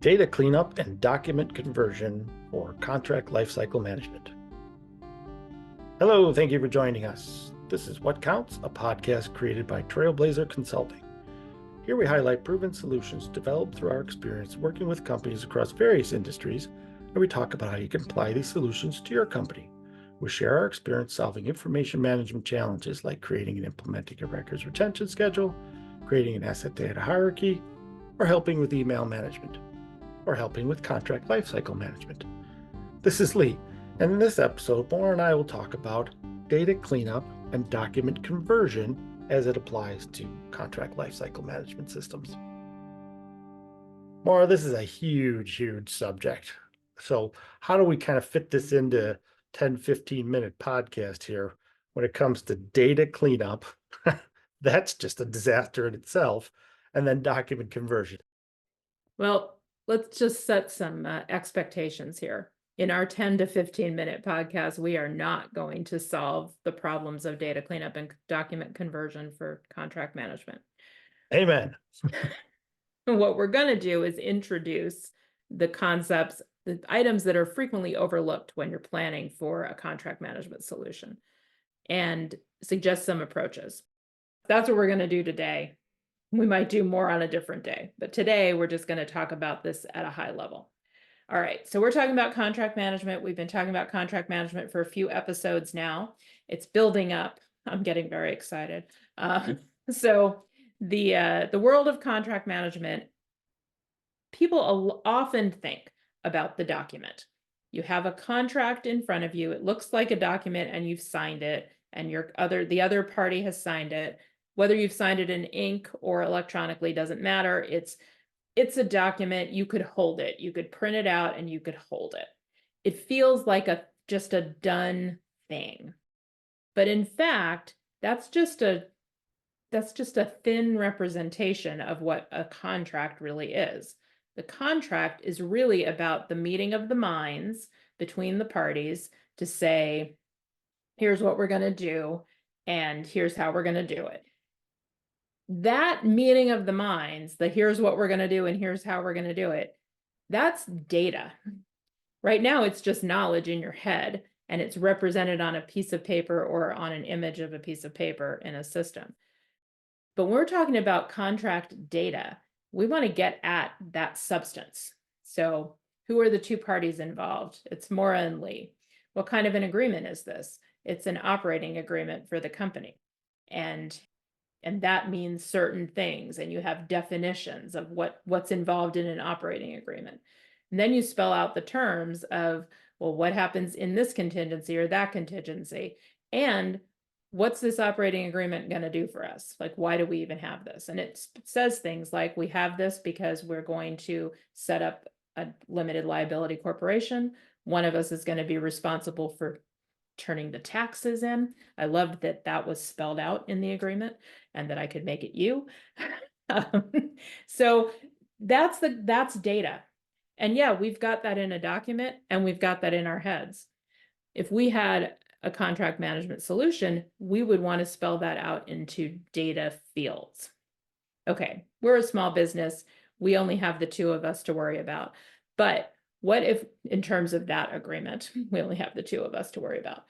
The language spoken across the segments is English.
Data cleanup and document conversion for contract lifecycle management. Hello, thank you for joining us. This is What Counts, a podcast created by Trailblazer Consulting. Here we highlight proven solutions developed through our experience working with companies across various industries, and we talk about how you can apply these solutions to your company. We share our experience solving information management challenges like creating and implementing a records retention schedule, creating an asset data hierarchy, or helping with email management, or helping with contract lifecycle management. This is Lee, and in this episode, Maura and I will talk about data cleanup and document conversion as it applies to contract lifecycle management systems. Maura, this is a huge subject. So how do we kind of fit this into 10, 15-minute podcast here when it comes to data cleanup? That's just a disaster in itself. And then document conversion. Well, let's just set some expectations here. In our 10 to 15-minute podcast, we are not going to solve the problems of data cleanup and document conversion for contract management. Amen. What we're going to do is introduce the concepts, the items that are frequently overlooked when you're planning for a contract management solution, and suggest some approaches. That's what we're going to do today. We might do more on a different day, but today we're just going to talk about this at a high level. All right, so we're talking about contract management. We've been talking about contract management for a few episodes now. It's building up. I'm getting very excited. So the world of contract management, people often think about the document. You have a contract in front of you. It looks like a document, and you've signed it, and the other party has signed it. Whether you've signed it in ink or electronically doesn't matter. It's a document. You could hold it. You could print it out and you could hold it. It feels like just a done thing. But in fact, that's just a thin representation of what a contract really is. The contract is really about the meeting of the minds between the parties to say, here's what we're going to do, and here's how we're going to do it. That meeting of the minds, here's what we're going to do and here's how we're going to do it, that's data. Right now, it's just knowledge in your head, and it's represented on a piece of paper or on an image of a piece of paper in a system. But when we're talking about contract data, we want to get at that substance. So who are the two parties involved? It's Maura and Lee. What kind of an agreement is this? It's an operating agreement for the company. And that means certain things, and you have definitions of what's involved in an operating agreement. And then you spell out the terms of, well, what happens in this contingency or that contingency, and what's this operating agreement going to do for us? Like, why do we even have this? And it says things like, we have this because we're going to set up a limited liability corporation. One of us is going to be responsible for turning the taxes in. I loved that was spelled out in the agreement and that I could make it you. So that's data. And yeah, we've got that in a document and we've got that in our heads. If we had a contract management solution, we would want to spell that out into data fields. Okay, we're a small business. We only have the two of us to worry about. But what if, in terms of that agreement, we only have the two of us to worry about?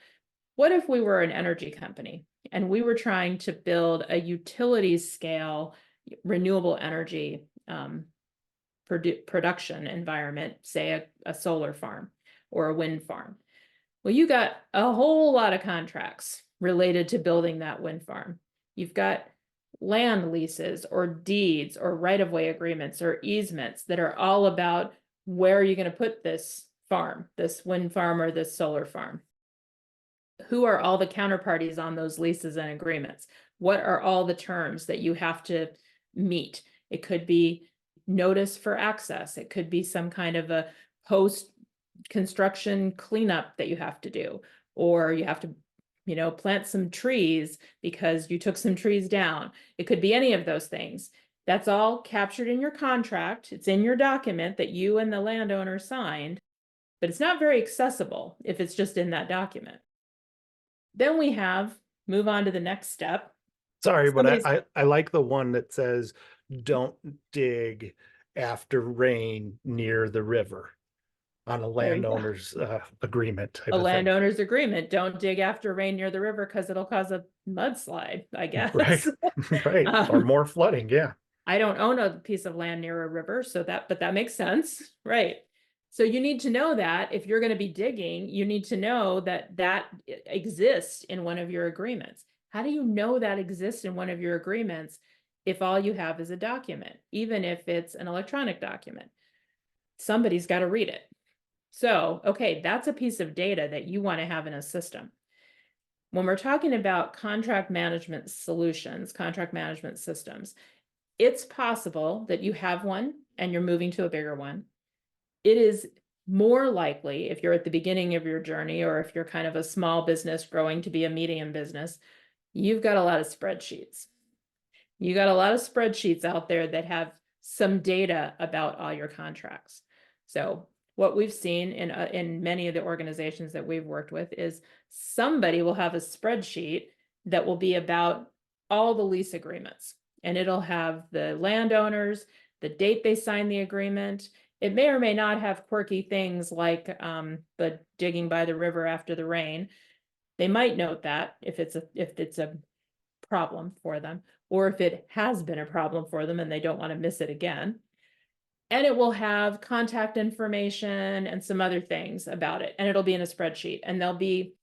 What if we were an energy company and we were trying to build a utility scale renewable energy production environment, say a solar farm or a wind farm? Well, you got a whole lot of contracts related to building that wind farm. You've got land leases or deeds or right-of-way agreements or easements that are all about where are you going to put this farm, this wind farm or this solar farm? Who are all the counterparties on those leases and agreements? What are all the terms that you have to meet? It could be notice for access. It could be some kind of a post-construction cleanup that you have to do, or you have to, plant some trees because you took some trees down. It could be any of those things. That's all captured in your contract. It's in your document that you and the landowner signed, but it's not very accessible if it's just in that document. Then we move on to the next step. Sorry, but I like the one that says, don't dig after rain near the river on a There you go. landowner's agreement type A of thing. landowner's agreement. Don't dig after rain near the river because it'll cause a mudslide, I Right, guess. right. Or more flooding, yeah. I don't own a piece of land near a river, but that makes sense, right? So you need to know that if you're going to be digging, you need to know that that exists in one of your agreements. How do you know that exists in one of your agreements if all you have is a document, even if it's an electronic document? Somebody's got to read it. So, okay, that's a piece of data that you want to have in a system. When we're talking about contract management solutions, contract management systems, it's possible that you have one and you're moving to a bigger one. It is more likely, if you're at the beginning of your journey, or if you're kind of a small business growing to be a medium business, you've got a lot of spreadsheets. You got a lot of spreadsheets out there that have some data about all your contracts. So what we've seen in many of the organizations that we've worked with is somebody will have a spreadsheet that will be about all the lease agreements, and it'll have the landowners, the date they signed the agreement. It may or may not have quirky things like the digging by the river after the rain. They might note that if it's a problem for them, or if it has been a problem for them and they don't want to miss it again. And it will have contact information and some other things about it. And it'll be in a spreadsheet, and there'll be,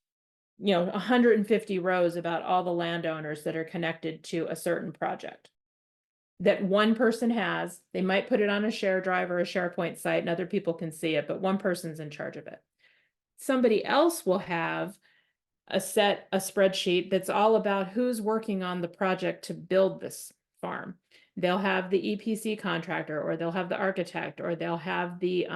150 rows about all the landowners that are connected to a certain project that one person has. They might put it on a share drive or a SharePoint site and other people can see it, but one person's in charge of it. Somebody else will have a spreadsheet that's all about who's working on the project to build this farm. They'll have the EPC contractor, or they'll have the architect, or they'll have the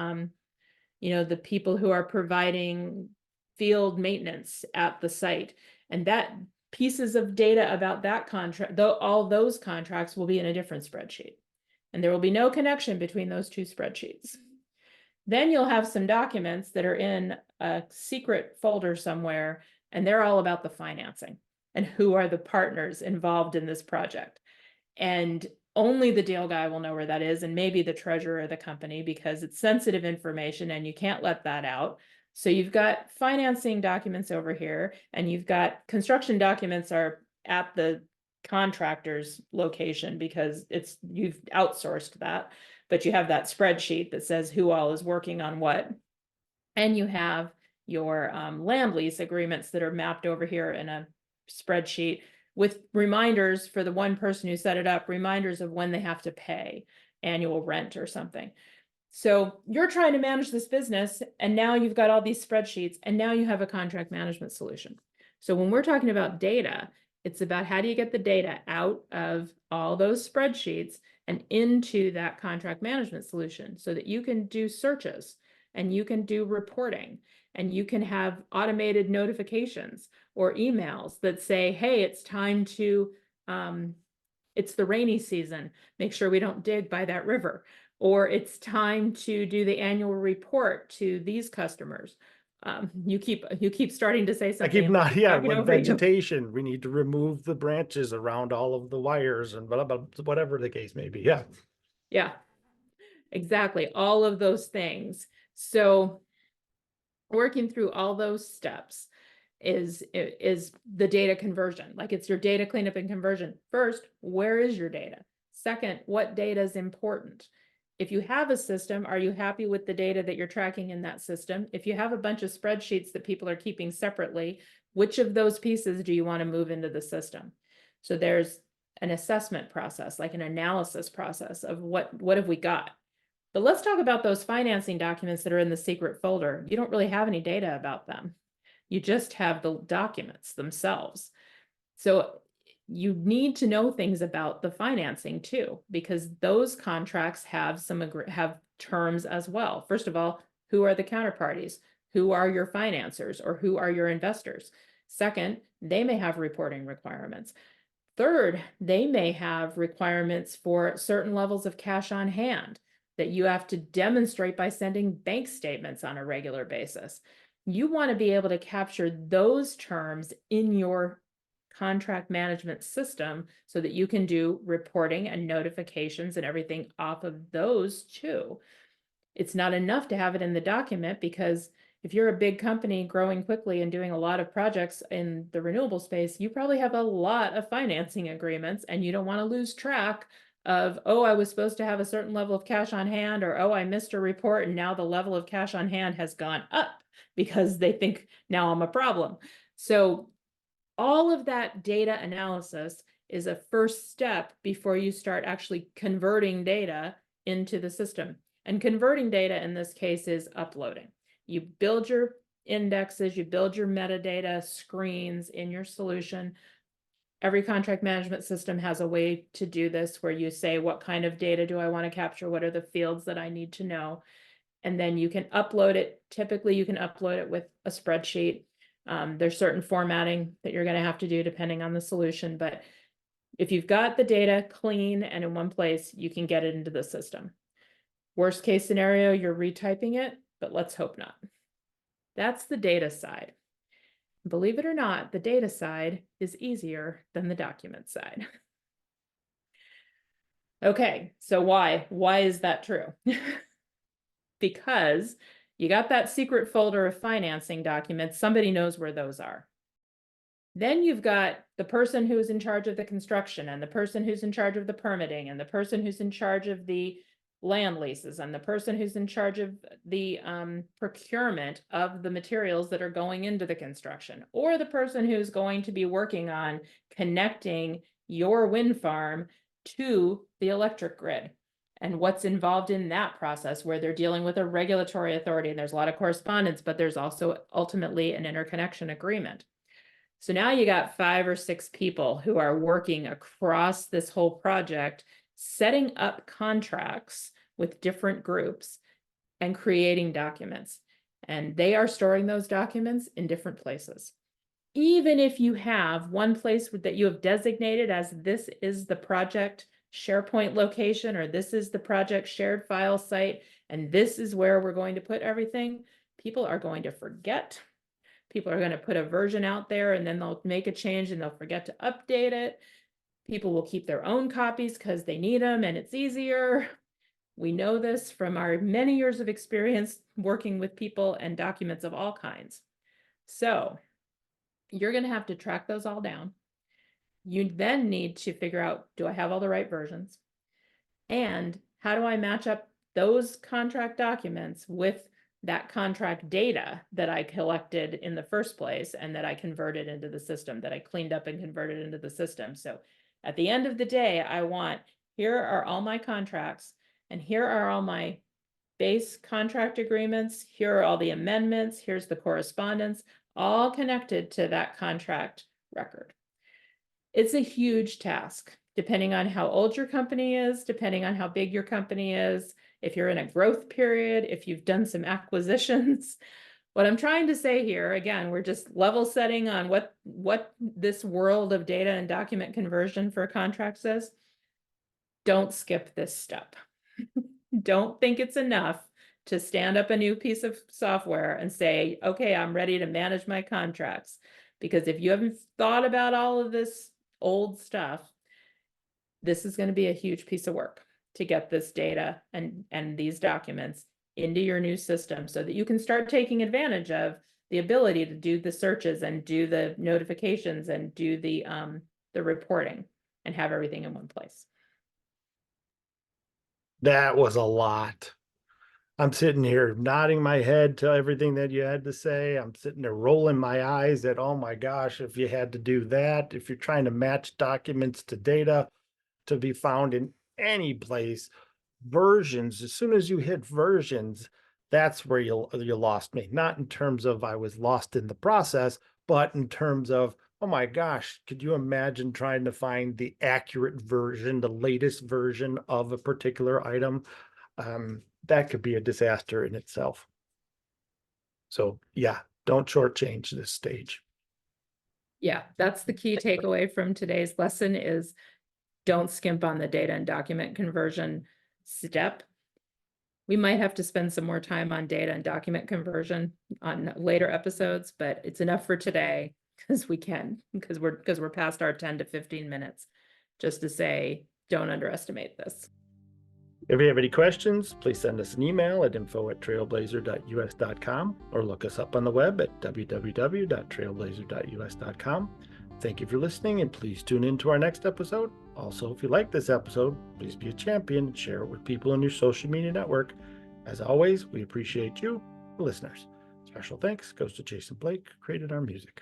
the people who are providing field maintenance at the site. And that pieces of data about that contract, though all those contracts will be in a different spreadsheet. And there will be no connection between those two spreadsheets. Then you'll have some documents that are in a secret folder somewhere, and they're all about the financing and who are the partners involved in this project. And only the deal guy will know where that is, and maybe the treasurer of the company, because it's sensitive information and you can't let that out. So you've got financing documents over here, and you've got construction documents are at the contractor's location because you've outsourced that, but you have that spreadsheet that says who all is working on what. And you have your land lease agreements that are mapped over here in a spreadsheet with reminders for the one person who set it up, reminders of when they have to pay annual rent or something. So you're trying to manage this business, and now you've got all these spreadsheets, and now you have a contract management solution. So when we're talking about data, it's about how do you get the data out of all those spreadsheets and into that contract management solution so that you can do searches and you can do reporting and you can have automated notifications or emails that say, hey, it's time to, it's the rainy season, make sure we don't dig by that river, or it's time to do the annual report to these customers. You keep starting to say I something. keep not, yeah, talking like over you. vegetation, we need to remove the branches around all of the wires and blah, blah, whatever the case may be. Yeah. Yeah, exactly. All of those things. So working through all those steps is the data conversion. Like, it's your data cleanup and conversion. First, where is your data? Second, what data is important? If you have a system, are you happy with the data that you're tracking in that system? If you have a bunch of spreadsheets that people are keeping separately, which of those pieces do you want to move into the system? So there's an assessment process, like an analysis process of what have we got? But let's talk about those financing documents that are in the secret folder. You don't really have any data about them. You just have the documents themselves. So you need to know things about the financing too, because those contracts have have terms as well. First of all, who are the counterparties? Who are your financiers, or who are your investors? Second, they may have reporting requirements. Third, they may have requirements for certain levels of cash on hand that you have to demonstrate by sending bank statements on a regular basis. You want to be able to capture those terms in your contract management system so that you can do reporting and notifications and everything off of those too. It's not enough to have it in the document, because if you're a big company growing quickly and doing a lot of projects in the renewable space, you probably have a lot of financing agreements, and you don't want to lose track of, oh, I was supposed to have a certain level of cash on hand, or, oh, I missed a report and now the level of cash on hand has gone up because they think now I'm a problem. So all of that data analysis is a first step before you start actually converting data into the system. And converting data in this case is uploading. You build your indexes, you build your metadata screens in your solution. Every contract management system has a way to do this, where you say, what kind of data do I want to capture? What are the fields that I need to know? And then you can upload it. Typically, you can upload it with a spreadsheet. There's certain formatting that you're going to have to do depending on the solution. But if you've got the data clean and in one place, you can get it into the system. Worst case scenario, you're retyping it, but let's hope not. That's the data side. Believe it or not, the data side is easier than the document side. Okay, so why? Why is that true? Because you got that secret folder of financing documents, somebody knows where those are. Then you've got the person who's in charge of the construction, and the person who's in charge of the permitting, and the person who's in charge of the land leases, and the person who's in charge of the procurement of the materials that are going into the construction, or the person who's going to be working on connecting your wind farm to the electric grid, and what's involved in that process, where they're dealing with a regulatory authority, and there's a lot of correspondence, but there's also ultimately an interconnection agreement. So now you got 5 or 6 people who are working across this whole project, setting up contracts with different groups and creating documents. And they are storing those documents in different places. Even if you have one place that you have designated as, this is the project SharePoint location, or this is the project shared file site, and this is where we're going to put everything, people are going to forget. People are going to put a version out there, and then they'll make a change and they'll forget to update it. People will keep their own copies because they need them and it's easier. We know this from our many years of experience working with people and documents of all kinds. So you're going to have to track those all down. You then need to figure out, do I have all the right versions? And how do I match up those contract documents with that contract data that I collected in the first place and that I converted into the system, that I cleaned up and converted into the system? So at the end of the day, I want, here are all my contracts, and here are all my base contract agreements, here are all the amendments, here's the correspondence, all connected to that contract record. It's a huge task, depending on how old your company is, depending on how big your company is, if you're in a growth period, if you've done some acquisitions. What I'm trying to say here, again, we're just level setting on what this world of data and document conversion for contracts is. Don't skip this step. Don't think it's enough to stand up a new piece of software and say, okay, I'm ready to manage my contracts. Because if you haven't thought about all of this old stuff, this is going to be a huge piece of work to get this data and these documents into your new system, so that you can start taking advantage of the ability to do the searches and do the notifications and do the reporting and have everything in one place. That was a lot. I'm sitting here nodding my head to everything that you had to say. I'm sitting there rolling my eyes at, oh my gosh, if you had to do that, if you're trying to match documents to data to be found in any place, versions, as soon as you hit versions, that's where you lost me. Not in terms of I was lost in the process, but in terms of, oh my gosh, could you imagine trying to find the accurate version, the latest version of a particular item? That could be a disaster in itself. So yeah, don't shortchange this stage. Yeah, that's the key takeaway from today's lesson, is don't skimp on the data and document conversion step. We might have to spend some more time on data and document conversion on later episodes, but it's enough for today. because we can, because we're past our 10 to 15 minutes, just to say, don't underestimate this. If you have any questions, please send us an email at info@trailblazer.us.com or look us up on the web at www.trailblazer.us.com. Thank you for listening, and please tune in to our next episode. Also, if you like this episode, please be a champion and share it with people in your social media network. As always, we appreciate you, the listeners. Special thanks goes to Jason Blake, who created our music.